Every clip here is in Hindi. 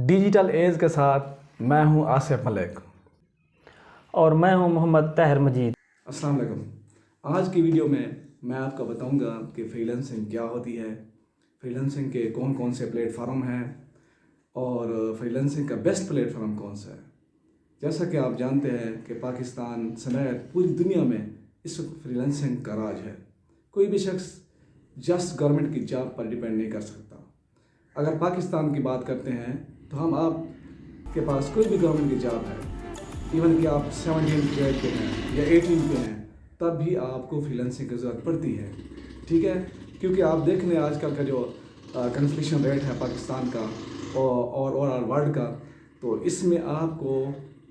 डिजिटल एज के साथ मैं हूं आसिफ मलिक और मैं हूं मोहम्मद ताहिर मजीद। अस्सलाम वालेकुम। आज की वीडियो में मैं आपको बताऊंगा कि फ्रीलांसिंग क्या होती है, फ्रीलांसिंग के कौन कौन से प्लेटफॉर्म हैं और फ्रीलांसिंग का बेस्ट प्लेटफॉर्म कौन सा है। जैसा कि आप जानते हैं कि पाकिस्तान समेत पूरी दुनिया में इस वक्त फ्रीलांसिंग का राज है। कोई भी शख्स जस्ट गवर्नमेंट की जॉब पर डिपेंड नहीं कर सकता। अगर पाकिस्तान की बात करते हैं तो हम आप के पास कोई भी गवर्नमेंट की जॉब है, इवन कि आप 17 ग्रेड पे हैं या 18 पे हैं, तब भी आपको फ्रीलांसिंग की ज़रूरत पड़ती है। ठीक है, क्योंकि आप देख लें आजकल का जो कंप्लीशन रेट है पाकिस्तान का और ओवरऑल वर्ल्ड का, तो इसमें आपको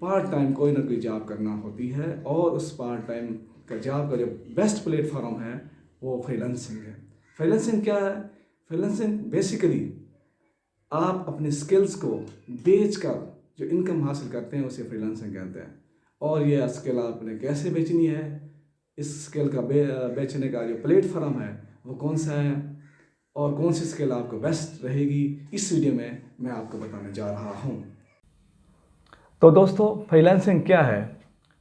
पार्ट टाइम कोई ना कोई जॉब करना होती है और उस पार्ट टाइम का जॉब का जो बेस्ट प्लेटफॉर्म है वो फ्रीलांसिंग है। फ्रीलांसिंग क्या है? फ्रीलांसिंग बेसिकली आप अपने स्किल्स को बेचकर जो इनकम हासिल करते हैं उसे फ्रीलांसिंग कहते हैं। और ये स्किल आपने कैसे बेचनी है, इस स्किल का बेचने का जो प्लेटफॉर्म है वो कौन सा है और कौन सी स्किल आपको बेस्ट रहेगी, इस वीडियो में मैं आपको बताने जा रहा हूँ। तो दोस्तों, फ्रीलांसिंग क्या है?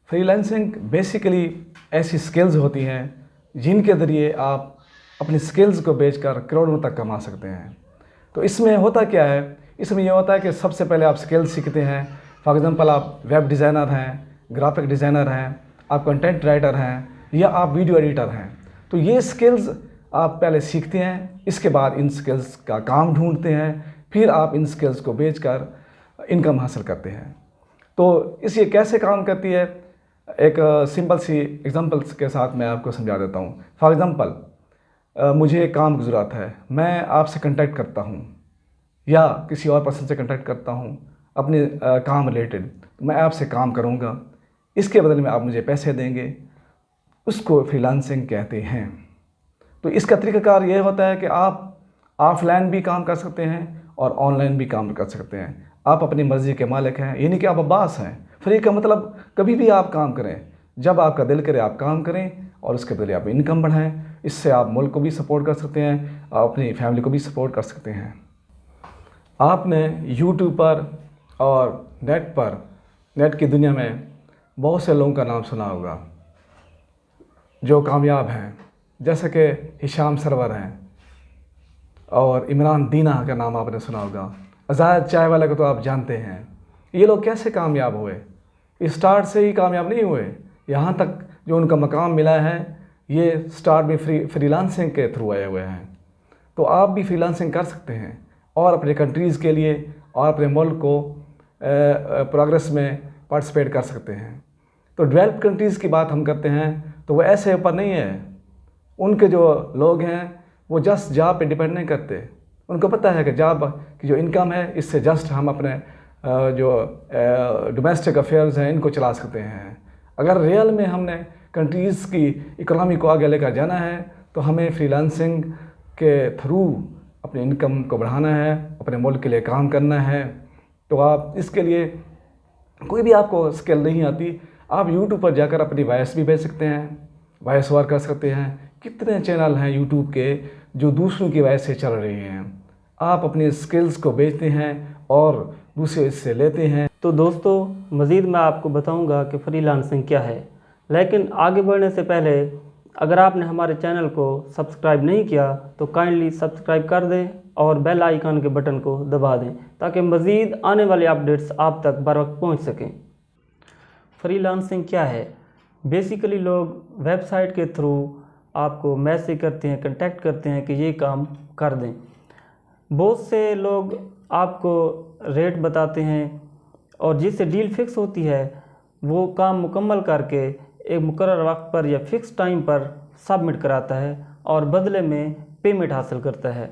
फ्रीलांसिंग बेसिकली ऐसी स्किल्स होती हैं जिनके ज़रिए आप अपनी स्किल्स को बेचकर करोड़ों तक कमा सकते हैं। तो इसमें होता क्या है? इसमें यह होता है कि सबसे पहले आप स्किल्स सीखते हैं। फॉर एग्जांपल, आप वेब डिज़ाइनर हैं, ग्राफिक डिज़ाइनर हैं, आप कंटेंट राइटर हैं या आप वीडियो एडिटर हैं। तो ये स्किल्स आप पहले सीखते हैं, इसके बाद इन स्किल्स का काम ढूंढते हैं, फिर आप इन स्किल्स को बेचकर इनकम हासिल करते हैं। तो इस ये कैसे काम करती है, एक सिंपल सी एग्जांपल्स के साथ मैं आपको समझा देता हूँ। फॉर एग्जांपल, मुझे एक काम की ज़रूरत है, मैं आपसे कांटेक्ट करता हूँ या किसी और पर्सन से कांटेक्ट करता हूँ अपने काम रिलेटेड। मैं आपसे काम करूँगा, इसके बदले में आप मुझे पैसे देंगे, उसको फ्रीलांसिंग कहते हैं। तो इसका तरीक़ाकार ये होता है कि आप ऑफलाइन भी काम कर सकते हैं और ऑनलाइन भी काम कर सकते हैं। आप अपनी मर्ज़ी के मालिक हैं, यानी कि आप बॉस हैं। फ्री का मतलब कभी भी आप काम करें, जब आपका दिल करे आप काम करें और उसके बदले आप इनकम बढ़ाएं। इससे आप मुल्क को भी सपोर्ट कर सकते हैं, आप अपनी फैमिली को भी सपोर्ट कर सकते हैं। आपने यूट्यूब पर और नेट की दुनिया में बहुत से लोगों का नाम सुना होगा जो कामयाब हैं, जैसे कि हिशाम सरवर हैं और इमरान दीना का नाम आपने सुना होगा। आज़ाद चाय वाले को तो आप जानते हैं। ये लोग कैसे कामयाब हुए? स्टार्ट से ही कामयाब नहीं हुए, यहाँ तक जो उनका मकाम मिला है ये स्टार्ट में फ्रीलांसिंग के थ्रू आए हुए हैं। तो आप भी फ्रीलांसिंग कर सकते हैं और अपने कंट्रीज़ के लिए और अपने मुल्क को प्रोग्रेस में पार्टिसिपेट कर सकते हैं। तो डेवलप्ड कंट्रीज़ की बात हम करते हैं तो वो ऐसे ऊपर नहीं है। उनके जो लोग हैं वो जस्ट जॉब पे डिपेंड नहीं करते। उनको पता है कि जॉब की जो इनकम है इससे जस्ट हम अपने जो डोमेस्टिक अफेयर्स हैं इनको चला सकते हैं। अगर रियल में हमने कंट्रीज़ की इकोनॉमी को आगे लेकर जाना है तो हमें फ्रीलांसिंग के थ्रू अपनी इनकम को बढ़ाना है, अपने मुल्क के लिए काम करना है। तो आप इसके लिए कोई भी आपको स्किल नहीं आती, आप यूट्यूब पर जाकर अपनी वॉइस भी भेज सकते हैं, वॉइस ओवर कर सकते हैं। कितने चैनल हैं यूट्यूब के जो दूसरों की वजह से चल रहे हैं। आप अपने स्किल्स को बेचते हैं और दूसरे इससे लेते हैं। तो दोस्तों, मज़ीद मैं आपको बताऊंगा कि फ्रीलांसिंग क्या है, लेकिन आगे बढ़ने से पहले अगर आपने हमारे चैनल को सब्सक्राइब नहीं किया तो काइंडली सब्सक्राइब कर दें और बेल आइकन के बटन को दबा दें ताकि मज़ीद आने वाले अपडेट्स आप तक बर वक्त पहुँच सकें। फ्रीलांसिंग क्या है? बेसिकली लोग वेबसाइट के थ्रू आपको मैसेज करते हैं, कांटेक्ट करते हैं कि ये काम कर दें। बहुत से लोग आपको रेट बताते हैं और जिससे डील फिक्स होती है वो काम मुकम्मल करके एक मुकर्रर वक्त पर या फिक्स टाइम पर सबमिट कराता है और बदले में पेमेंट हासिल करता है।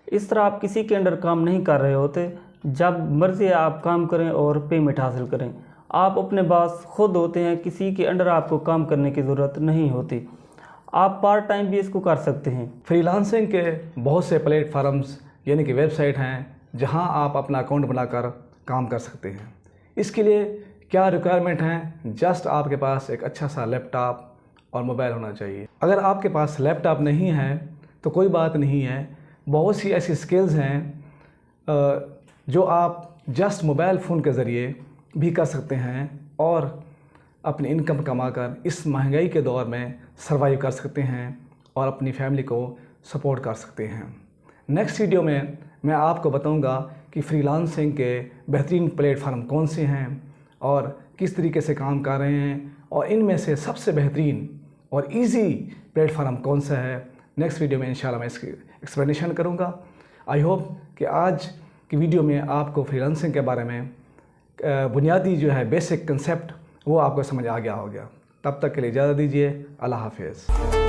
इस तरह आप किसी के अंडर काम नहीं कर रहे होते, जब मर्ज़ी आप काम करें और पेमेंट हासिल करें। आप अपने बॉस खुद होते हैं, किसी के अंडर आपको काम करने की ज़रूरत नहीं होती। आप पार्ट टाइम भी इसको कर सकते हैं। फ्रीलांसिंग के बहुत से प्लेटफॉर्म्स यानी कि वेबसाइट हैं जहां आप अपना अकाउंट बनाकर काम कर सकते हैं। इसके लिए क्या रिक्वायरमेंट हैं? जस्ट आपके पास एक अच्छा सा लैपटॉप और मोबाइल होना चाहिए। अगर आपके पास लैपटॉप नहीं है तो कोई बात नहीं है, बहुत सी ऐसी स्किल्स हैं जो आप जस्ट मोबाइल फ़ोन के ज़रिए भी कर सकते हैं और अपनी इनकम कमाकर इस महंगाई के दौर में सर्वाइव कर सकते हैं और अपनी फैमिली को सपोर्ट कर सकते हैं। नेक्स्ट वीडियो में मैं आपको बताऊंगा कि फ्रीलांसिंग के बेहतरीन प्लेटफार्म कौन से हैं और किस तरीके से काम कर रहे हैं और इनमें से सबसे बेहतरीन और इजी प्लेटफार्म कौन सा है। नेक्स्ट वीडियो में इंशाल्लाह मैं इसकी एक्सप्लेनेशन करूंगा। आई होप कि आज की वीडियो में आपको फ्रीलांसिंग के बारे में बुनियादी जो है बेसिक कंसेप्ट वो आपको समझ आ गया होगा। तब तक के लिए इजाज़त दीजिए। अल्लाह हाफिज़।